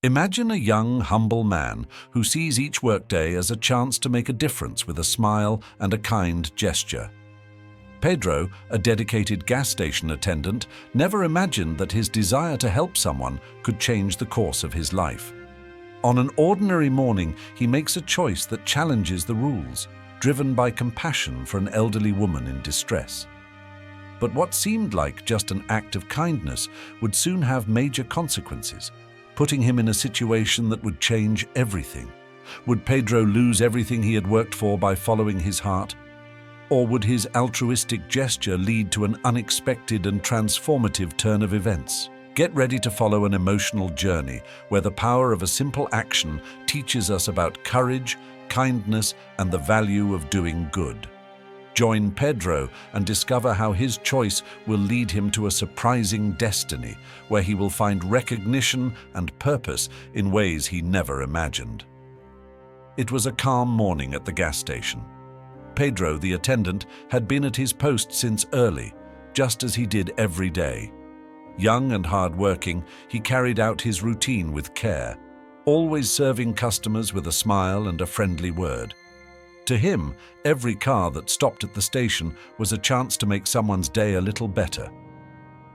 Imagine a young, humble man who sees each workday as a chance to make a difference with a smile and a kind gesture. Pedro, a dedicated gas station attendant, never imagined that his desire to help someone could change the course of his life. On an ordinary morning, he makes a choice that challenges the rules, driven by compassion for an elderly woman in distress. But what seemed like just an act of kindness would soon have major consequences, putting him in a situation that would change everything. Would Pedro lose everything he had worked for by following his heart? Or would his altruistic gesture lead to an unexpected and transformative turn of events? Get ready to follow an emotional journey where the power of a simple action teaches us about courage, kindness, and the value of doing good. Join Pedro and discover how his choice will lead him to a surprising destiny where he will find recognition and purpose in ways he never imagined. It was a calm morning at the gas station. Pedro, the attendant, had been at his post since early, just as he did every day. Young and hard-working, he carried out his routine with care, always serving customers with a smile and a friendly word. To him, every car that stopped at the station was a chance to make someone's day a little better.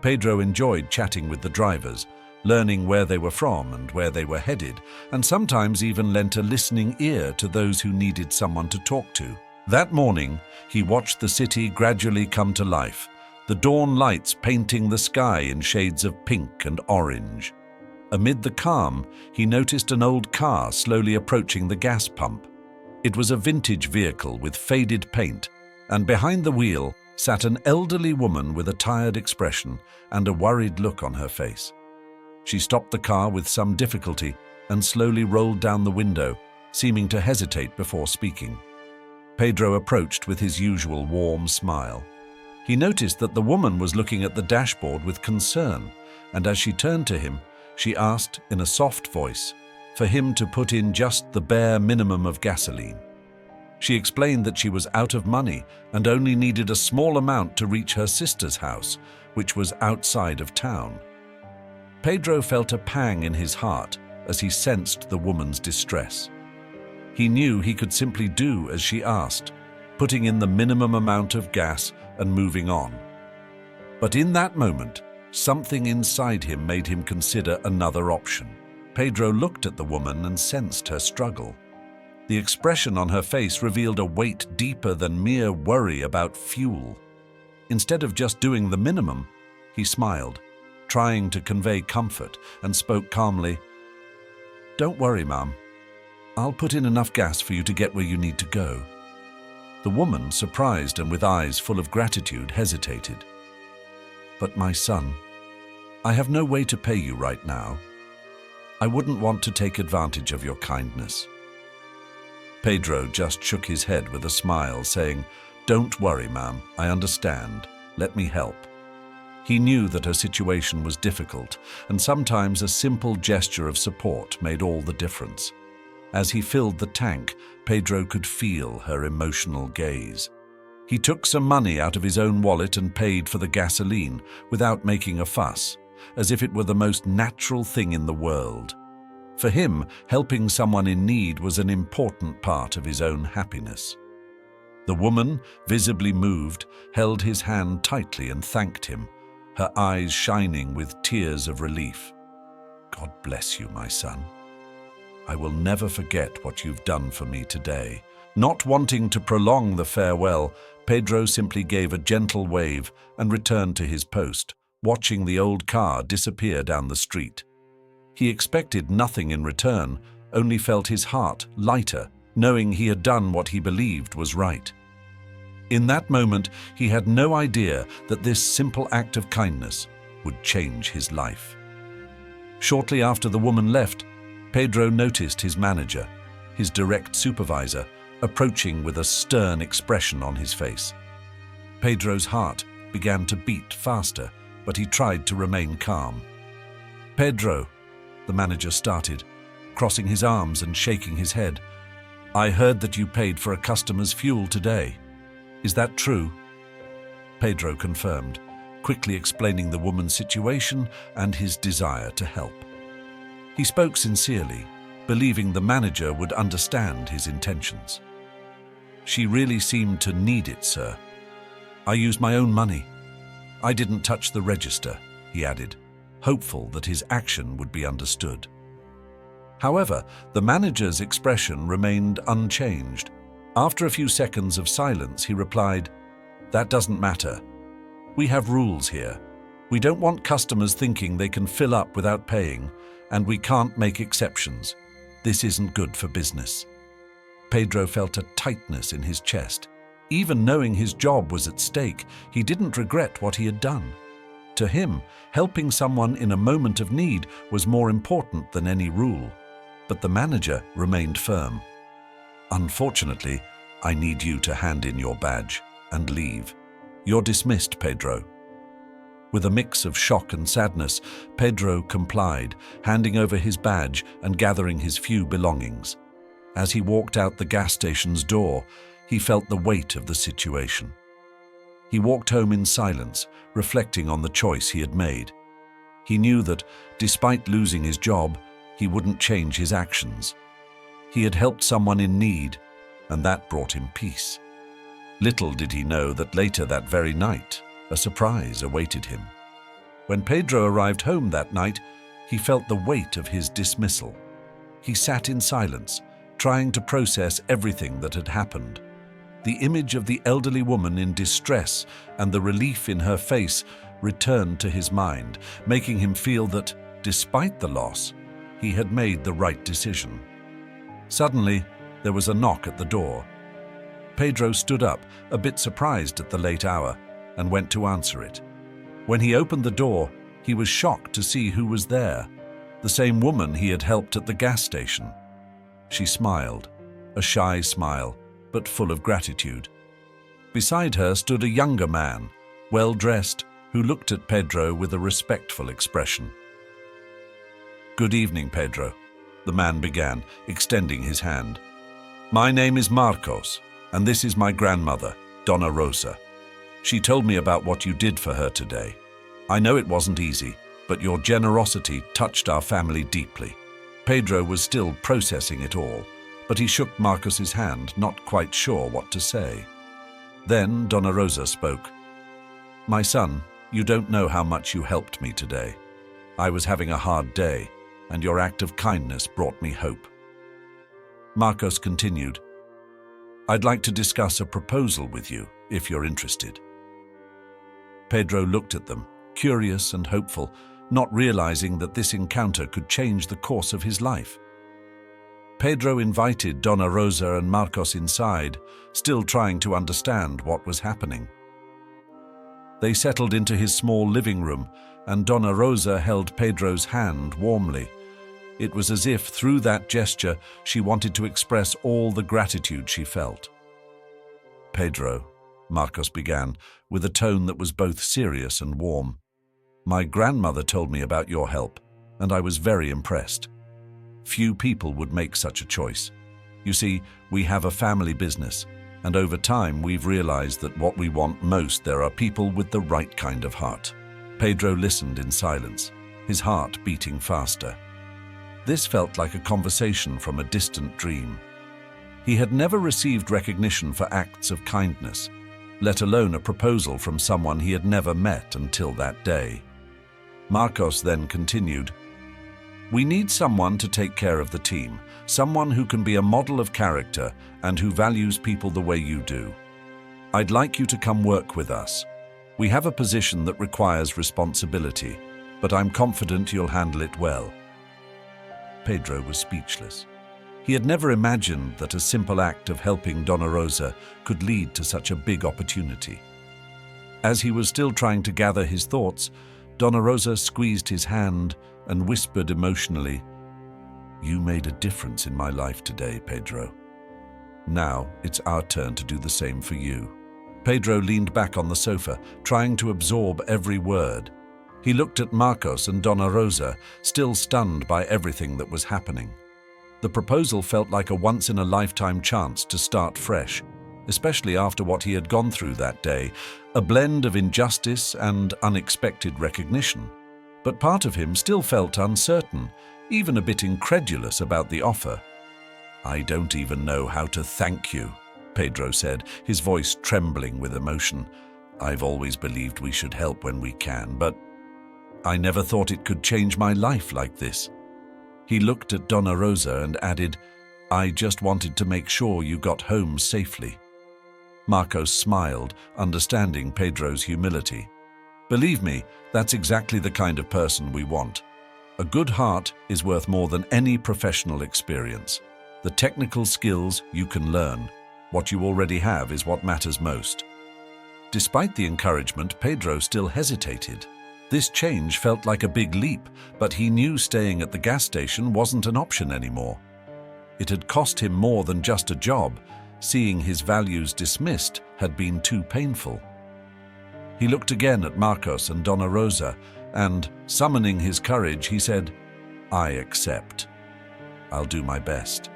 Pedro enjoyed chatting with the drivers, learning where they were from and where they were headed, and sometimes even lent a listening ear to those who needed someone to talk to. That morning, he watched the city gradually come to life, the dawn lights painting the sky in shades of pink and orange. Amid the calm, he noticed an old car slowly approaching the gas pump. It was a vintage vehicle with faded paint, and behind the wheel sat an elderly woman with a tired expression and a worried look on her face. She stopped the car with some difficulty and slowly rolled down the window, seeming to hesitate before speaking. Pedro approached with his usual warm smile. He noticed that the woman was looking at the dashboard with concern, and as she turned to him, she asked in a soft voice for him to put in just the bare minimum of gasoline. She explained that she was out of money and only needed a small amount to reach her sister's house, which was outside of town. Pedro felt a pang in his heart as he sensed the woman's distress. He knew he could simply do as she asked, putting in the minimum amount of gas and moving on. But in that moment, something inside him made him consider another option. Pedro looked at the woman and sensed her struggle. The expression on her face revealed a weight deeper than mere worry about fuel. Instead of just doing the minimum, he smiled, trying to convey comfort, and spoke calmly, "Don't worry, Mum. I'll put in enough gas for you to get where you need to go." The woman, surprised and with eyes full of gratitude, hesitated. "But my son, I have no way to pay you right now. I wouldn't want to take advantage of your kindness." Pedro just shook his head with a smile, saying, "Don't worry, ma'am. I understand. Let me help." He knew that her situation was difficult, and sometimes a simple gesture of support made all the difference. As he filled the tank, Pedro could feel her emotional gaze. He took some money out of his own wallet and paid for the gasoline without making a fuss, as if it were the most natural thing in the world. For him, helping someone in need was an important part of his own happiness. The woman, visibly moved, held his hand tightly and thanked him, her eyes shining with tears of relief. "God bless you, my son. I will never forget what you've done for me today." Not wanting to prolong the farewell, Pedro simply gave a gentle wave and returned to his post, watching the old car disappear down the street. He expected nothing in return, only felt his heart lighter, knowing he had done what he believed was right. In that moment, he had no idea that this simple act of kindness would change his life. Shortly after the woman left, Pedro noticed his manager, his direct supervisor, approaching with a stern expression on his face. Pedro's heart began to beat faster, but he tried to remain calm. "Pedro," the manager started, crossing his arms and shaking his head, "I heard that you paid for a customer's fuel today. Is that true?" Pedro confirmed, quickly explaining the woman's situation and his desire to help. He spoke sincerely, believing the manager would understand his intentions. "She really seemed to need it, sir. I used my own money. I didn't touch the register," he added, hopeful that his action would be understood. However, the manager's expression remained unchanged. After a few seconds of silence, he replied, "That doesn't matter. We have rules here. We don't want customers thinking they can fill up without paying, and we can't make exceptions. This isn't good for business." Pedro felt a tightness in his chest. Even knowing his job was at stake, he didn't regret what he had done. To him, helping someone in a moment of need was more important than any rule. But the manager remained firm. "Unfortunately, I need you to hand in your badge and leave. You're dismissed, Pedro." With a mix of shock and sadness, Pedro complied, handing over his badge and gathering his few belongings. As he walked out the gas station's door, he felt the weight of the situation. He walked home in silence, reflecting on the choice he had made. He knew that, despite losing his job, he wouldn't change his actions. He had helped someone in need, and that brought him peace. Little did he know that later that very night, a surprise awaited him. When Pedro arrived home that night, he felt the weight of his dismissal. He sat in silence, trying to process everything that had happened. The image of the elderly woman in distress and the relief in her face returned to his mind, making him feel that, despite the loss, he had made the right decision. Suddenly, there was a knock at the door. Pedro stood up, a bit surprised at the late hour, and went to answer it. When he opened the door, he was shocked to see who was there, the same woman he had helped at the gas station. She smiled, a shy smile, but full of gratitude. Beside her stood a younger man, well-dressed, who looked at Pedro with a respectful expression. "Good evening, Pedro," the man began, extending his hand. "My name is Marcos, and this is my grandmother, Donna Rosa. She told me about what you did for her today. I know it wasn't easy, but your generosity touched our family deeply." Pedro was still processing it all, but he shook Marcos's hand, not quite sure what to say. Then Donna Rosa spoke. "My son, you don't know how much you helped me today. I was having a hard day, and your act of kindness brought me hope." Marcos continued, "I'd like to discuss a proposal with you, if you're interested." Pedro looked at them, curious and hopeful, not realizing that this encounter could change the course of his life. Pedro invited Donna Rosa and Marcos inside, still trying to understand what was happening. They settled into his small living room, and Donna Rosa held Pedro's hand warmly. It was as if, through that gesture, she wanted to express all the gratitude she felt. "Pedro," Marcos began, with a tone that was both serious and warm, "my grandmother told me about your help, and I was very impressed. Few people would make such a choice. You see, we have a family business, and over time we've realized that what we want most, there are people with the right kind of heart." Pedro listened in silence, his heart beating faster. This felt like a conversation from a distant dream. He had never received recognition for acts of kindness, let alone a proposal from someone he had never met until that day. Marcos then continued, "We need someone to take care of the team, someone who can be a model of character and who values people the way you do. I'd like you to come work with us. We have a position that requires responsibility, but I'm confident you'll handle it well." Pedro was speechless. He had never imagined that a simple act of helping Donna Rosa could lead to such a big opportunity. As he was still trying to gather his thoughts, Donna Rosa squeezed his hand and whispered emotionally, "You made a difference in my life today, Pedro. Now it's our turn to do the same for you." Pedro leaned back on the sofa, trying to absorb every word. He looked at Marcos and Donna Rosa, still stunned by everything that was happening. The proposal felt like a once-in-a-lifetime chance to start fresh, especially after what he had gone through that day, a blend of injustice and unexpected recognition. But part of him still felt uncertain. even a bit incredulous about the offer. "I don't even know how to thank you," Pedro said, his voice trembling with emotion. "I've always believed we should help when we can, but I never thought it could change my life like this." He looked at Donna Rosa and added, "I just wanted to make sure you got home safely." Marcos smiled, understanding Pedro's humility. "Believe me, that's exactly the kind of person we want. A good heart is worth more than any professional experience. The technical skills you can learn. What you already have is what matters most." Despite the encouragement, Pedro still hesitated. This change felt like a big leap, but he knew staying at the gas station wasn't an option anymore. It had cost him more than just a job. Seeing his values dismissed had been too painful. He looked again at Marcos and Donna Rosa, and, summoning his courage, he said, "I accept. I'll do my best."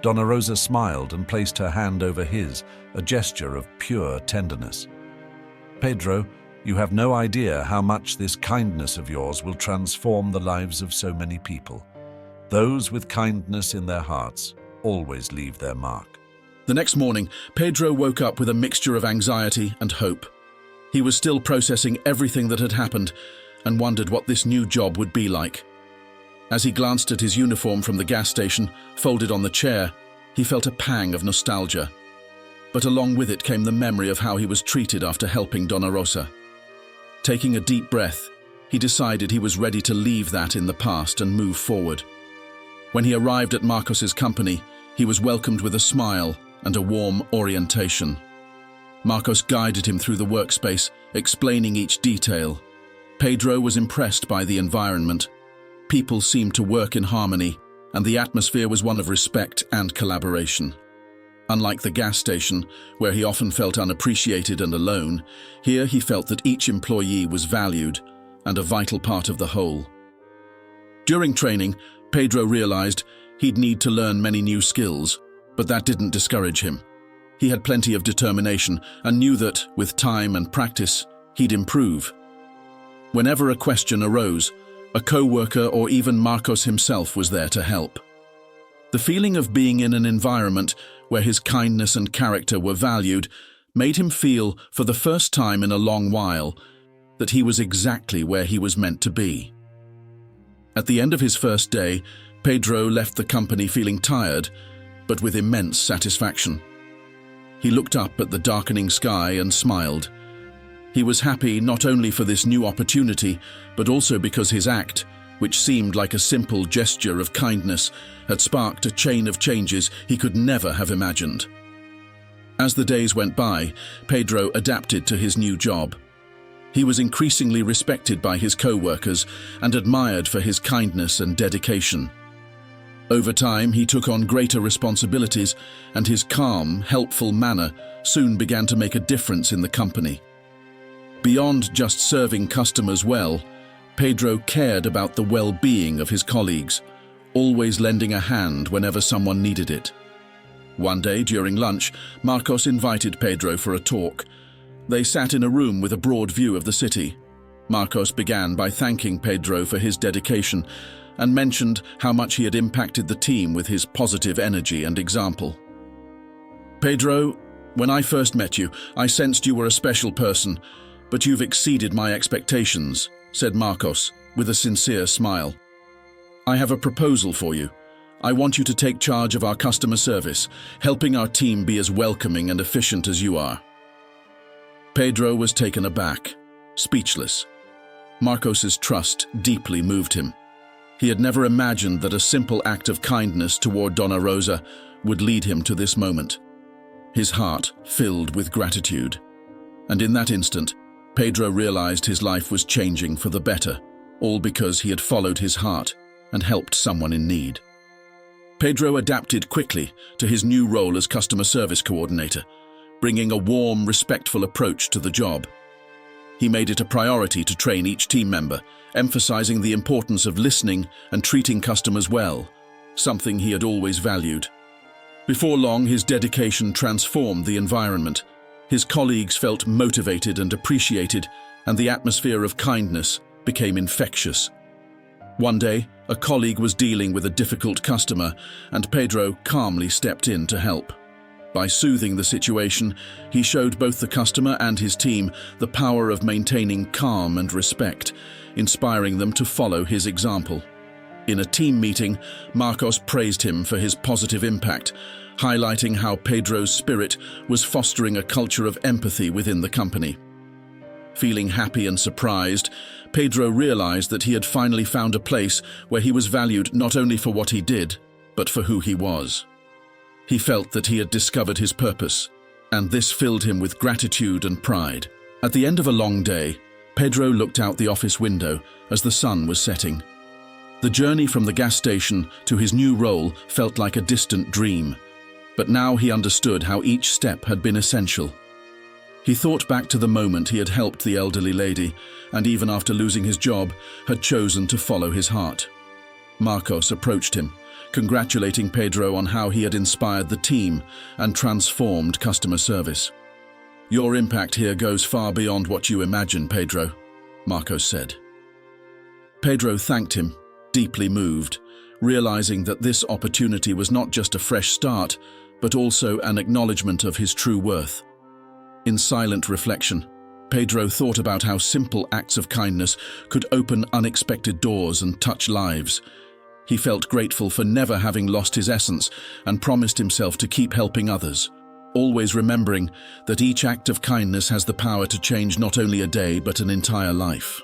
Donna Rosa smiled and placed her hand over his, a gesture of pure tenderness. "Pedro, you have no idea how much this kindness of yours will transform the lives of so many people. Those with kindness in their hearts always leave their mark." The next morning, Pedro woke up with a mixture of anxiety and hope. He was still processing everything that had happened and wondered what this new job would be like. As he glanced at his uniform from the gas station, folded on the chair, he felt a pang of nostalgia. But along with it came the memory of how he was treated after helping Donna Rosa. Taking a deep breath, he decided he was ready to leave that in the past and move forward. When he arrived at Marcos's company, he was welcomed with a smile and a warm orientation. Marcos guided him through the workspace, explaining each detail. Pedro was impressed by the environment. People seemed to work in harmony, and the atmosphere was one of respect and collaboration. Unlike the gas station, where he often felt unappreciated and alone, here he felt that each employee was valued and a vital part of the whole. During training, Pedro realized he'd need to learn many new skills, but that didn't discourage him. He had plenty of determination and knew that, with time and practice, he'd improve. Whenever a question arose, a co-worker or even Marcos himself was there to help. The feeling of being in an environment where his kindness and character were valued made him feel, for the first time in a long while, that he was exactly where he was meant to be. At the end of his first day, Pedro left the company feeling tired, but with immense satisfaction. He looked up at the darkening sky and smiled. He was happy not only for this new opportunity, but also because his act, which seemed like a simple gesture of kindness, had sparked a chain of changes he could never have imagined. As the days went by, Pedro adapted to his new job. He was increasingly respected by his co-workers and admired for his kindness and dedication. Over time, he took on greater responsibilities, and his calm, helpful manner soon began to make a difference in the company. Beyond just serving customers well, Pedro cared about the well-being of his colleagues, always lending a hand whenever someone needed it. One day, during lunch, Marcos invited Pedro for a talk. They sat in a room with a broad view of the city. Marcos began by thanking Pedro for his dedication and mentioned how much he had impacted the team with his positive energy and example. "Pedro, when I first met you, I sensed you were a special person, but you've exceeded my expectations," said Marcos, with a sincere smile. "I have a proposal for you. I want you to take charge of our customer service, helping our team be as welcoming and efficient as you are." Pedro was taken aback, speechless. Marcos's trust deeply moved him. He had never imagined that a simple act of kindness toward Donna Rosa would lead him to this moment. His heart filled with gratitude. And in that instant, Pedro realized his life was changing for the better, all because he had followed his heart and helped someone in need. Pedro adapted quickly to his new role as customer service coordinator, bringing a warm, respectful approach to the job. He made it a priority to train each team member, emphasizing the importance of listening and treating customers well, something he had always valued. Before long, his dedication transformed the environment. His colleagues felt motivated and appreciated, and the atmosphere of kindness became infectious. One day, a colleague was dealing with a difficult customer, and Pedro calmly stepped in to help. By soothing the situation, he showed both the customer and his team the power of maintaining calm and respect, inspiring them to follow his example. In a team meeting, Marcos praised him for his positive impact, highlighting how Pedro's spirit was fostering a culture of empathy within the company. Feeling happy and surprised, Pedro realized that he had finally found a place where he was valued not only for what he did, but for who he was. He felt that he had discovered his purpose, and this filled him with gratitude and pride. At the end of a long day, Pedro looked out the office window as the sun was setting. The journey from the gas station to his new role felt like a distant dream, but now he understood how each step had been essential. He thought back to the moment he had helped the elderly lady, and even after losing his job, had chosen to follow his heart. Marcos approached him, congratulating Pedro on how he had inspired the team and transformed customer service. "Your impact here goes far beyond what you imagine, Pedro," Marcos said. Pedro thanked him, deeply moved, realizing that this opportunity was not just a fresh start, but also an acknowledgement of his true worth. In silent reflection, Pedro thought about how simple acts of kindness could open unexpected doors and touch lives. He felt grateful for never having lost his essence and promised himself to keep helping others, always remembering that each act of kindness has the power to change not only a day but an entire life.